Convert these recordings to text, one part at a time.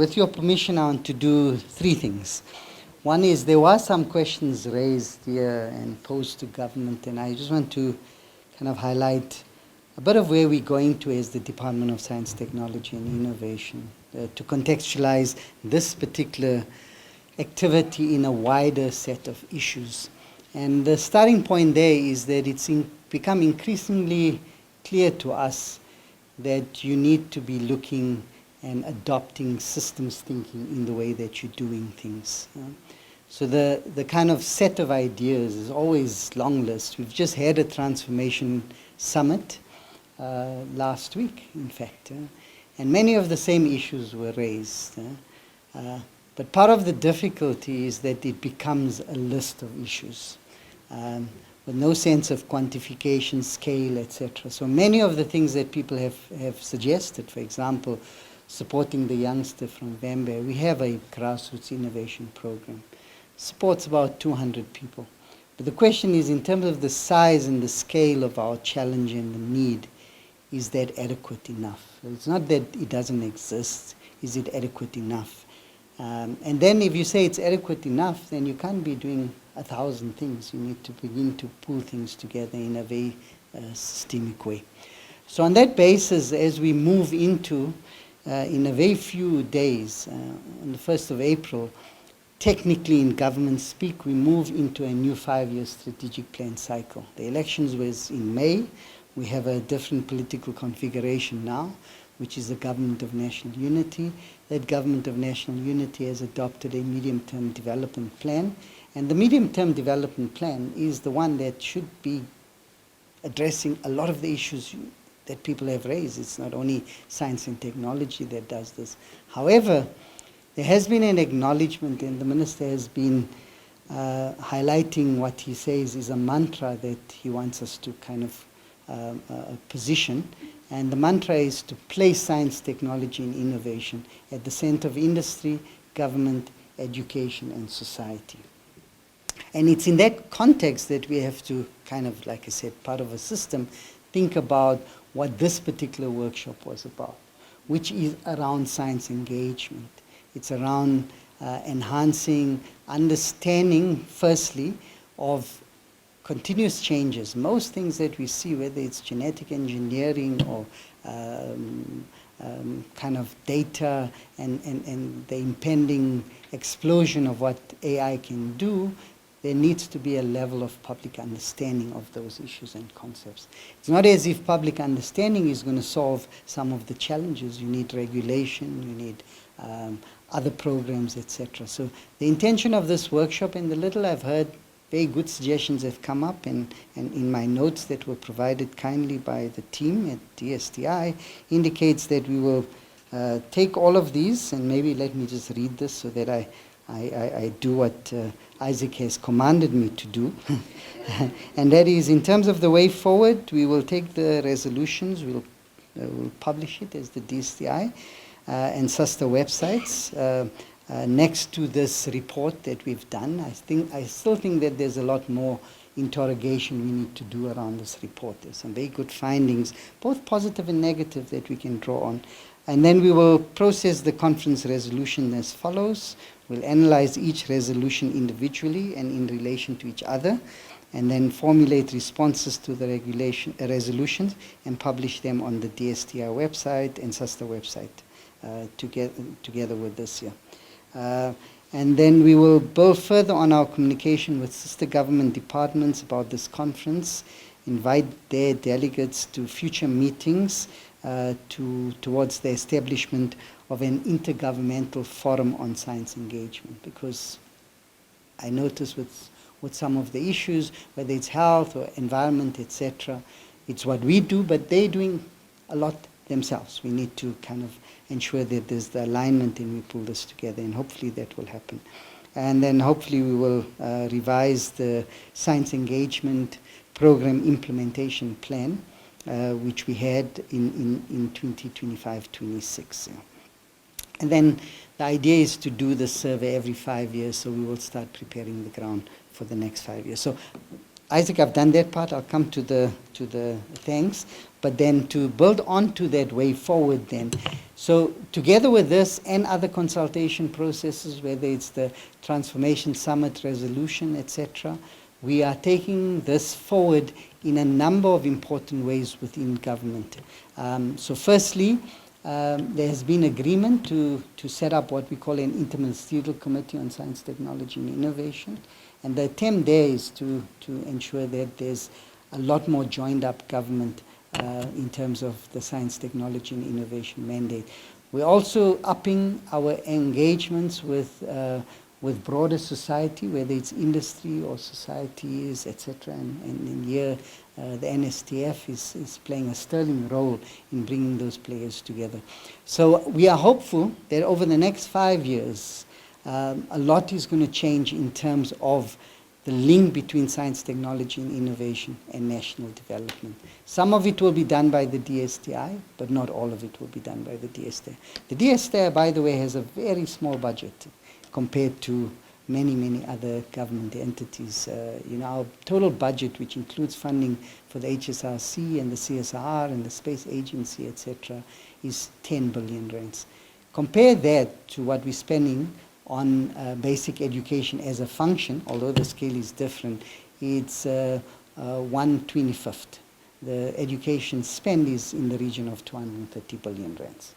with your permission, I want to do three things. One is there were some questions raised here and posed to government, and I just want to kind of highlight a bit of where we're going to as the Department of Science, Technology and Innovation to contextualize this particular activity in a wider set of issues. And the starting point there is that it's become increasingly clear to us that you need to be looking and adopting systems thinking in the way that you're doing things. So the kind of set of ideas is always long list. We've just had a transformation summit last week, in fact, and many of the same issues were raised. But part of the difficulty is that it becomes a list of issues with no sense of quantification, scale, etc. So many of the things that people have suggested, for example, supporting the youngster from Vambeer, we have a grassroots innovation program. Supports about 200 people. But the question is, in terms of the size and the scale of our challenge and the need, is that adequate enough? So it's not that it doesn't exist, is it adequate enough? And then if you say it's adequate enough, then you can't be doing 1,000 things. You need to begin to pull things together in a very systemic way. So on that basis, as we move into, in a very few days, on the 1st of April, technically in government speak, we move into a new 5-year strategic plan cycle. The elections was in May. We have a different political configuration now, which is the Government of National Unity. That Government of National Unity has adopted a medium-term development plan. And the medium-term development plan is the one that should be addressing a lot of the issues that people have raised. It's not only science and technology that does this. However, there has been an acknowledgement, and the Minister has been highlighting what he says is a mantra that he wants us to kind of position. And the mantra is to place science, technology and innovation at the center of industry, government, education and society. And it's in that context that we have to kind of, like I said, part of a system, think about what this particular workshop was about, which is around science engagement. It's around enhancing understanding, firstly, of continuous changes. Most things that we see, whether it's genetic engineering or kind of data and the impending explosion of what AI can do, there needs to be a level of public understanding of those issues and concepts. It's not as if public understanding is going to solve some of the challenges. You need regulation, you need other programs, etc. So the intention of this workshop, and the little I've heard, very good suggestions have come up, and in my notes that were provided kindly by the team at DSTI, indicates that we will take all of these, and maybe let me just read this so that I do what Isaac has commanded me to do. And that is, in terms of the way forward, we will take the resolutions, we'll publish it as the DSTI and SASTA websites. Next to this report that we've done, I still think that there's a lot more interrogation we need to do around this report. There's some very good findings, both positive and negative, that we can draw on. And then we will process the conference resolution as follows. We'll analyze each resolution individually and in relation to each other, and then formulate responses to the resolutions and publish them on the DSTI website and SASTA website together with this year. And then we will build further on our communication with sister government departments about this conference, invite their delegates to future meetings towards the establishment of an intergovernmental forum on science engagement, because I notice with some of the issues, whether it's health or environment, etc., it's what we do, but they're doing a lot themselves. We need to kind of ensure that there's the alignment and we pull this together, and hopefully that will happen. And then hopefully we will revise the science engagement program implementation plan, which we had in 2025-26. And then the idea is to do the survey every 5 years, so we will start preparing the ground for the next 5 years. So Isaac, I've done that part. I'll come to the thanks, but then to build onto that way forward then. So together with this and other consultation processes, whether it's the Transformation Summit resolution, etc., we are taking this forward in a number of important ways within government. So firstly, there has been agreement to set up what we call an interministerial committee on science, technology and innovation. And the attempt there is to ensure that there's a lot more joined up government in terms of the science, technology and innovation mandate. We're also upping our engagements with broader society, whether it's industry or societies, etc. And in here, the NSTF is playing a sterling role in bringing those players together. So we are hopeful that over the next 5 years, a lot is going to change in terms of the link between science, technology and innovation and national development. Some of it will be done by the DSTI, but not all of it will be done by the DSTI. The DSTI, by the way, has a very small budget compared to many other government entities. Our total budget, which includes funding for the HSRC and the CSR and the Space Agency, etc., is 10 billion rands. Compare that to what we're spending on basic education as a function, although the scale is different, it's 1/25. The education spend is in the region of 230 billion rands.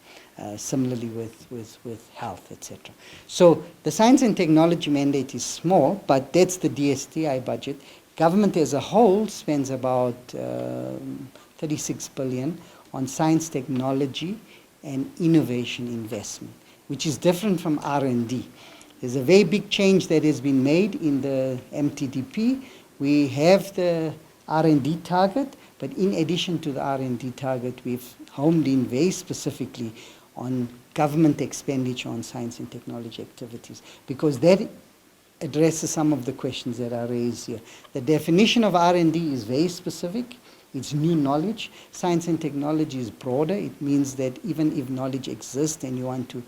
Similarly with health, etc. So the science and technology mandate is small, but that's the DSTI budget. Government as a whole spends about 36 billion on science, technology and innovation investment, which is different from R&D. There's a very big change that has been made in the MTDP. We have the R&D target, but in addition to the R&D target, we've homed in very specifically on government expenditure on science and technology activities, because that addresses some of the questions that are raised here. The definition of R&D is very specific. It's new knowledge. Science and technology is broader. It means that even if knowledge exists and you want to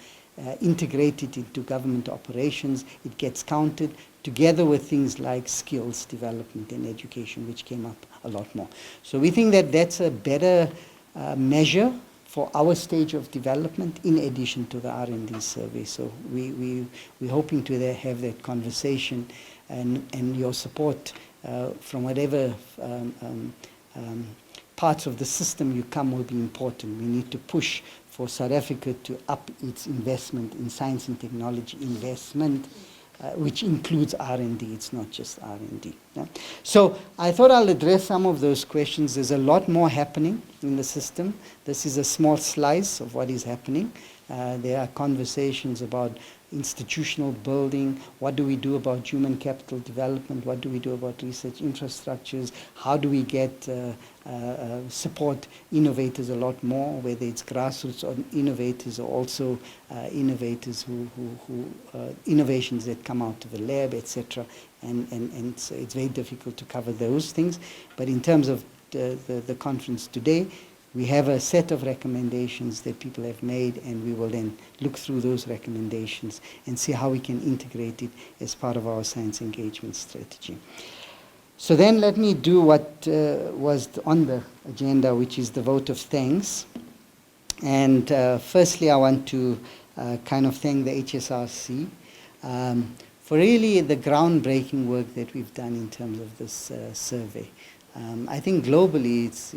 integrate it into government operations, it gets counted together with things like skills development and education, which came up a lot more. So we think that that's a better measure for our stage of development in addition to the R&D survey. So we're hoping to have that conversation, and your support from whatever parts of the system you come will be important. We need to push for South Africa to up its investment in science and technology investment, which includes R&D. It's not just R&D. Yeah? So I thought I'll address some of those questions. There's a lot more happening in the system. This is a small slice of what is happening. There are conversations about institutional building. What do we do about human capital development? What do we do about research infrastructures? How do we get support innovators a lot more, whether it's grassroots or innovators, or also innovators who innovations that come out of the lab, etc. And so it's very difficult to cover those things. But in terms of the conference today, we have a set of recommendations that people have made, and we will then look through those recommendations and see how we can integrate it as part of our science engagement strategy. So then let me do what was on the agenda, which is the vote of thanks. And firstly, I want to kind of thank the HSRC for really the groundbreaking work that we've done in terms of this survey. I think globally it's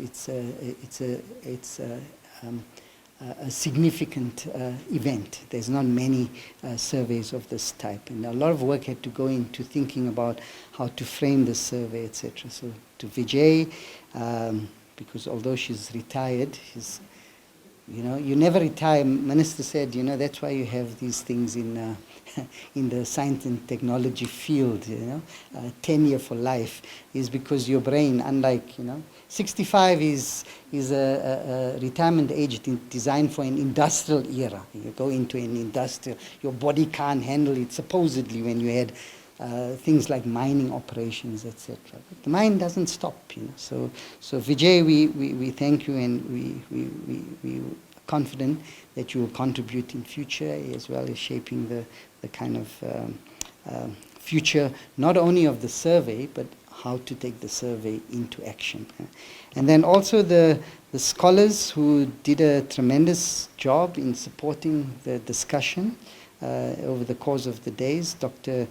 a significant event. There's not many surveys of this type, and a lot of work had to go into thinking about how to frame the survey, etc. So to Vijay, because although she's retired, she's, you never retire. Minister said, that's why you have these things in the science and technology field, tenure for life, is because your brain, unlike, 65 is a retirement age designed for an industrial era. You go into an industrial, your body can't handle it, supposedly, when you had things like mining operations, etc. But the mind doesn't stop, So Vijay, we thank you, and we are confident that you will contribute in future, as well as shaping the kind of future, not only of the survey, but how to take the survey into action. And then also the scholars who did a tremendous job in supporting the discussion over the course of the days. Dr.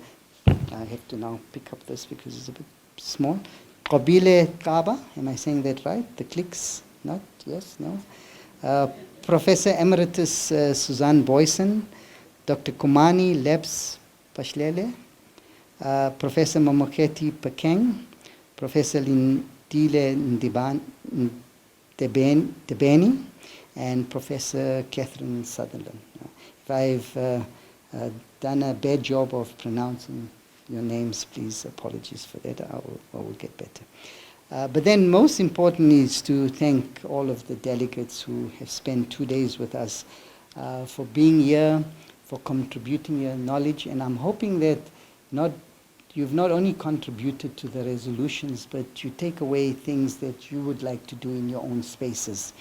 I have to now pick up this because it's a bit small. Kobile Kaba, am I saying that right? The clicks, not? Yes, no? Professor Emeritus Suzanne Boyson, Dr. Kumani Lebs Pashlele, Professor Momoketi Pakeng, Professor Lindile Debeni, and Professor Catherine Sutherland. If I've done a bad job of pronouncing your names, please, apologies for that. I will get better. But then most importantly is to thank all of the delegates who have spent 2 days with us for being here, for contributing your knowledge. And I'm hoping that you've not only contributed to the resolutions, but you take away things that you would like to do in your own spaces.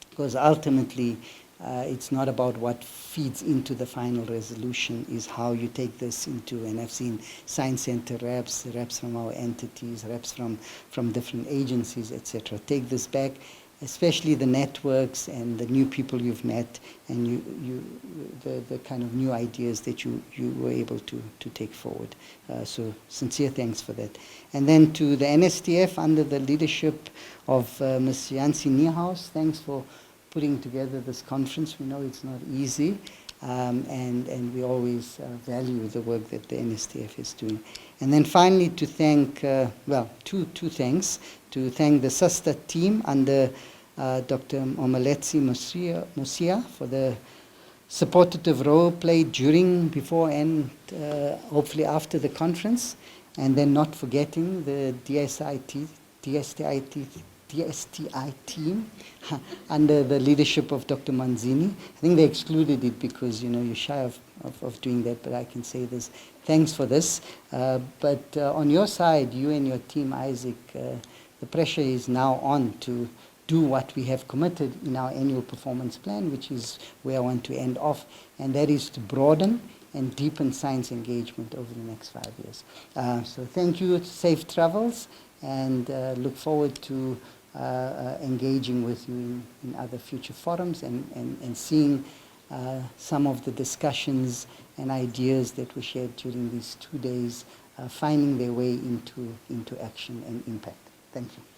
Because ultimately, it's not about what feeds into the final resolution, is how you take this into, and I've seen Science Center reps from our entities, reps from different agencies, etc. Take this back, especially the networks and the new people you've met, and the kind of new ideas that you were able to take forward. So sincere thanks for that. And then to the NSTF under the leadership of Ms. Yancy Niehaus, thanks for putting together this conference. We know it's not easy, and we always value the work that the NSTF is doing. And then finally to thank, two thanks. To thank the SASTA team under Dr. Omaletsi Musia for the supportive role played during, before, and hopefully after the conference. And then not forgetting the DSTI team under the leadership of Dr. Manzini. I think they excluded it because, you're shy of doing that, but I can say this. Thanks for this. But on your side, you and your team, Isaac, the pressure is now on to do what we have committed in our annual performance plan, which is where I want to end off, and that is to broaden and deepen science engagement over the next 5 years. So thank you, safe travels, and look forward to engaging with you in other future forums and seeing some of the discussions and ideas that were shared during these 2 days finding their way into action and impact. Thank you.